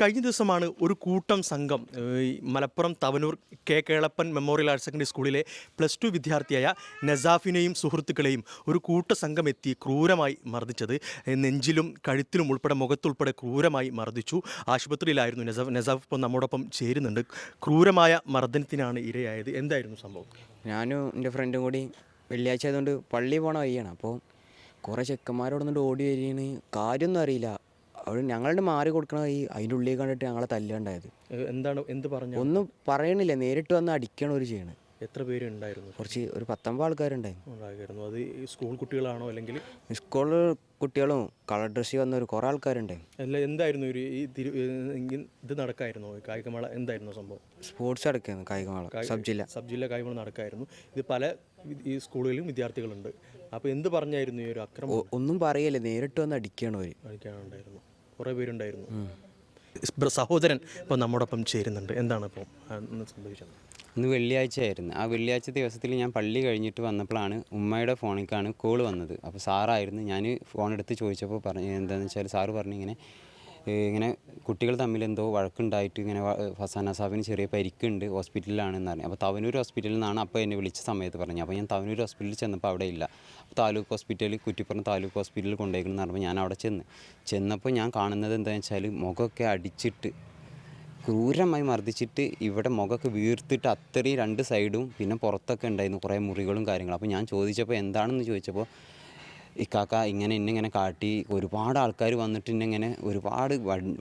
കഴിഞ്ഞ ദിവസമാണ് ഒരു കൂട്ടം സംഘം Malappuram Thavanur Kelappan memorial higher secondary സ്കൂളിലെ +2 വിദ്യാർത്ഥിയായ നസാഫിനെയും സുഹൃത്തുക്കളെയും ഒരു കൂട്ട സംഘം എത്തി ക്രൂരമായി മർദ്ദിച്ചത്. നെഞ്ചിലും കഴുത്തിലും ഉൾപ്പെടെ മുഖത്തുൾപ്പെടെ ക്രൂരമായി മർദ്ദിച്ചു. ആശുപത്രിയിലായിരുന്നു നസാഫ് ഇപ്പോൾ നമ്മോടൊപ്പം ചേരുന്നുണ്ട്. ക്രൂരമായ മർദ്ദനത്തിനാണ് ഇരയായത്. എന്തായിരുന്നു സംഭവം? ഞാനും എൻ്റെ ഫ്രണ്ടും കൂടി വെള്ളിയാഴ്ച ആയതുകൊണ്ട് പള്ളി പോണ വഴിയാണ്. അപ്പോൾ കുറേ ചെക്കന്മാരോടൊന്നും ഓടി വരികയാണ്. കാര്യമൊന്നും അറിയില്ല. അവിടെ ഞങ്ങളുടെ മാറി കൊടുക്കണ അതിൻ്റെ ഉള്ളിൽ കണ്ടിട്ട് ഞങ്ങളെ തല്ലുണ്ടായത്. എന്ത് പറഞ്ഞു? ഒന്നും പറയണില്ല, നേരിട്ട് വന്ന് അടിക്കണ ഒരു ചെയ്യണ്. എത്ര പേര് ഉണ്ടായിരുന്നു? ഒരു 19 ആൾക്കാരുണ്ടായിരുന്നു. അത് സ്കൂൾ കുട്ടികളാണോ അല്ലെങ്കിൽ സ്കൂൾ കുട്ടികളും കളർ ഡ്രസ്സിൽ വന്ന കുറേ ആൾക്കാരുണ്ടായിരുന്നു. അല്ല, എന്തായിരുന്നു ഇത് നടക്കായിരുന്നു കായികമേള? എന്തായിരുന്നു സംഭവം? സ്പോർട്സ് അടക്കായിരുന്നു കായികമേള. സബ് ജില്ല കായികമേള നടക്കായിരുന്നു. ഇത് പല ഈ സ്കൂളുകളിലും വിദ്യാർത്ഥികളുണ്ട്. അപ്പോൾ എന്ത് പറഞ്ഞായിരുന്നു ഈ ഒരു അക്രമം? ഒന്നും പറയല്ലേ, നേരിട്ട് വന്ന് അടിക്കാനുണ്ടായിരുന്നു. കുറേ പേരുണ്ടായിരുന്നു. സഹോദരൻ ഇപ്പോൾ നമ്മോടൊപ്പം ചേരുന്നുണ്ട്. എന്താണ് ഇപ്പോൾ സംഭവിച്ചത്? ഇന്ന് വെള്ളിയാഴ്ചയായിരുന്നു. ആ വെള്ളിയാഴ്ച ദിവസത്തിൽ ഞാൻ പള്ളി കഴിഞ്ഞിട്ട് വന്നപ്പോഴാണ് ഉമ്മയുടെ ഫോണിലേക്കാണ് കോൾ വന്നത്. അപ്പോൾ സാറായിരുന്നു. ഞാൻ ഫോൺ എടുത്ത് ചോദിച്ചപ്പോൾ എന്താണെന്ന് വെച്ചാൽ സാറ് പറഞ്ഞു ഇങ്ങനെ കുട്ടികൾ തമ്മിൽ എന്തോ വഴക്കുണ്ടായിട്ട് ഇങ്ങനെ ഫസാൻ നസാഫിന് ചെറിയ പരിക്കുണ്ട്, ഹോസ്പിറ്റലിലാണെന്ന് പറഞ്ഞു. അപ്പോൾ തവനൂർ ഹോസ്പിറ്റലിൽ നിന്നാണ് അപ്പോൾ എന്നെ വിളിച്ച സമയത്ത് പറഞ്ഞു. അപ്പോൾ ഞാൻ തവനൂർ ഹോസ്പിറ്റലിൽ ചെന്നപ്പോൾ അവിടെ ഇല്ല. അപ്പോൾ താലൂക്ക് ഹോസ്പിറ്റലിൽ, കുറ്റിപ്പുറം താലൂക്ക് ഹോസ്പിറ്റലിൽ കൊണ്ടുപോയിക്കണമെന്ന് പറഞ്ഞപ്പോൾ ഞാൻ അവിടെ ചെന്നപ്പോൾ ഞാൻ കാണുന്നത് എന്താണെന്ന് വെച്ചാൽ മുഖമൊക്കെ അടിച്ചിട്ട് ക്രൂരമായി മർദ്ദിച്ചിട്ട് ഇവിടെ മുഖമൊക്കെ വീർത്തിട്ട് അത്രയും 2 സൈഡും പിന്നെ പുറത്തൊക്കെ ഉണ്ടായിരുന്നു കുറേ മുറികളും കാര്യങ്ങളും. അപ്പോൾ ഞാൻ ചോദിച്ചപ്പോൾ എന്താണെന്ന് ചോദിച്ചപ്പോൾ ഇക്കാക്ക ഇങ്ങനെ കാട്ടി ഒരുപാട് ആൾക്കാർ വന്നിട്ട് ഇങ്ങനെ ഒരുപാട്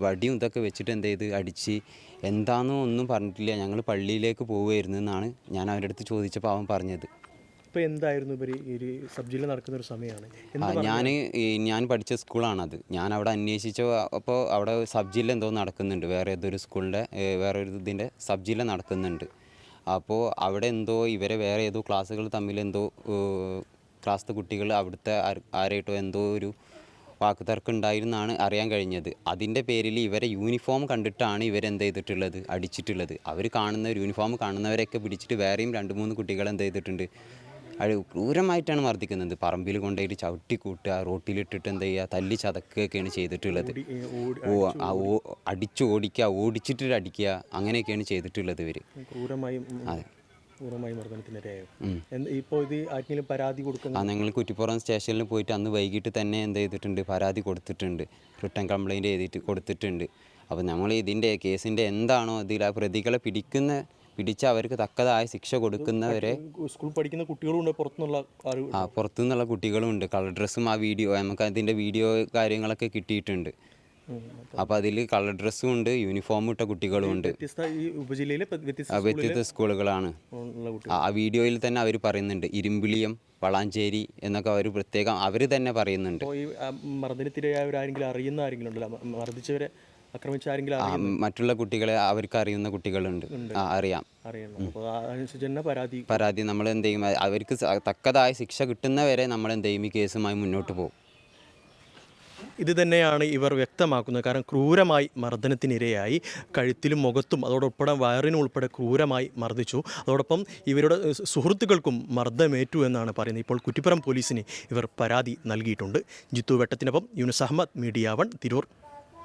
വടിയും ഇതൊക്കെ വെച്ചിട്ട് എന്ത് ചെയ്ത് അടിച്ച് എന്താണെന്നോ ഒന്നും പറഞ്ഞിട്ടില്ല. ഞങ്ങൾ പള്ളിയിലേക്ക് പോവുമായിരുന്നു എന്നാണ് ഞാൻ അവരുടെ അടുത്ത് ചോദിച്ചപ്പോൾ അവൻ പറഞ്ഞത്. ഇപ്പോൾ എന്തായിരുന്നു ഈ സബ് ജില്ല നടക്കുന്ന ഒരു സമയമാണ്? ഞാൻ പഠിച്ച സ്കൂളാണത്. ഞാൻ അവിടെ അന്വേഷിച്ച അപ്പോൾ അവിടെ സബ് ജില്ല എന്തോ നടക്കുന്നുണ്ട്, വേറെ ഏതൊരു സ്കൂളിൻ്റെ വേറെ ഒരു ഇതിൻ്റെ സബ് ജില്ല നടക്കുന്നുണ്ട്. അപ്പോൾ അവിടെ എന്തോ ഇവരെ വേറെ ഏതോ ക്ലാസ്സുകൾ തമ്മിൽ എന്തോ ക്ലാസ്സിലെ കുട്ടികൾ അവിടുത്തെ ആരായിട്ടോ എന്തോ ഒരു വാക്കുതർക്കം ഉണ്ടായിരുന്നാണ് അറിയാൻ കഴിഞ്ഞത്. അതിൻ്റെ പേരിൽ ഇവരെ യൂണിഫോം കണ്ടിട്ടാണ് ഇവരെന്ത് ചെയ്തിട്ടുള്ളത്, അടിച്ചിട്ടുള്ളത്. അവർ യൂണിഫോം കാണുന്നവരെയൊക്കെ പിടിച്ചിട്ട് വേറെയും 2-3 കുട്ടികൾ എന്ത് ചെയ്തിട്ടുണ്ട്, ക്രൂരമായിട്ടാണ് മർദ്ദിക്കുന്നത്. പറമ്പിൽ കൊണ്ടുപോയിട്ട് ചവിട്ടിക്കൂട്ടുക, റോട്ടിലിട്ടിട്ട് എന്ത് ചെയ്യുക, തല്ലി ചതക്കുകയൊക്കെയാണ് ചെയ്തിട്ടുള്ളത്. ഓടിച്ചിട്ട് അടിക്കുക, അങ്ങനെയൊക്കെയാണ് ചെയ്തിട്ടുള്ളത് ഇവർ. അതെ. ഞങ്ങൾ കുറ്റിപ്പുറം സ്റ്റേഷനിൽ പോയിട്ട് അന്ന് വൈകിട്ട് തന്നെ എന്ത് ചെയ്തിട്ടുണ്ട്, പരാതി കൊടുത്തിട്ടുണ്ട്, റിട്ടേൺ കംപ്ലയിൻറ്റ് ചെയ്തിട്ട് കൊടുത്തിട്ടുണ്ട്. അപ്പോൾ നമ്മൾ ഇതിൻ്റെ കേസിൻ്റെ എന്താണോ ഇതിൽ ആ പ്രതികളെ പിടിച്ച് അവർക്ക് തക്കതായ ശിക്ഷ കൊടുക്കുന്നവരെ. സ്കൂൾ പഠിക്കുന്ന കുട്ടികളുണ്ട്, പുറത്തുനിന്നുള്ള കുട്ടികളും ഉണ്ട്. കളർ ഡ്രസ്സും ആ വീഡിയോ നമുക്ക് അതിൻ്റെ വീഡിയോ കാര്യങ്ങളൊക്കെ കിട്ടിയിട്ടുണ്ട്. അപ്പോൾ അതിൽ കളർ ഡ്രസ്സും ഉണ്ട്, യൂണിഫോം ഇട്ട കുട്ടികളും ഉണ്ട്. വ്യത്യസ്ത സ്കൂളുകളാണ്. ആ വീഡിയോയിൽ തന്നെ അവർ പറയുന്നുണ്ട് ഇരുമ്പിളിയം, വളാഞ്ചേരി എന്നൊക്കെ അവർ പ്രത്യേകം അവർ തന്നെ പറയുന്നുണ്ട്. മറ്റുള്ള കുട്ടികളെ അവർക്ക് അറിയുന്ന കുട്ടികളുണ്ട്, അറിയാം. പരാതി നമ്മൾ എന്ത് ചെയ്യും, അവർക്ക് തക്കതായ ശിക്ഷ കിട്ടുന്നവരെ നമ്മൾ എന്ത് ചെയ്യും, ഈ കേസുമായി മുന്നോട്ട് പോകും. ഇത് തന്നെയാണ് ഇവർ വ്യക്തമാക്കുന്നത്. കാരണം ക്രൂരമായി മർദ്ദനത്തിനിരയായി, കഴുത്തിലും മുഖത്തും അതോടൊപ്പം വയറിനും ഉൾപ്പെടെ ക്രൂരമായി മർദ്ദിച്ചു. അതോടൊപ്പം ഇവരുടെ സുഹൃത്തുക്കൾക്കും മർദ്ദമേറ്റു എന്നാണ് പറയുന്നത്. ഇപ്പോൾ കുറ്റിപ്പുറം പോലീസിന് ഇവർ പരാതി നൽകിയിട്ടുണ്ട്. ജിത്തു വെട്ടത്തിനൊപ്പം യൂനുസ് അഹമ്മദ്, മീഡിയ 1, തിരൂർ.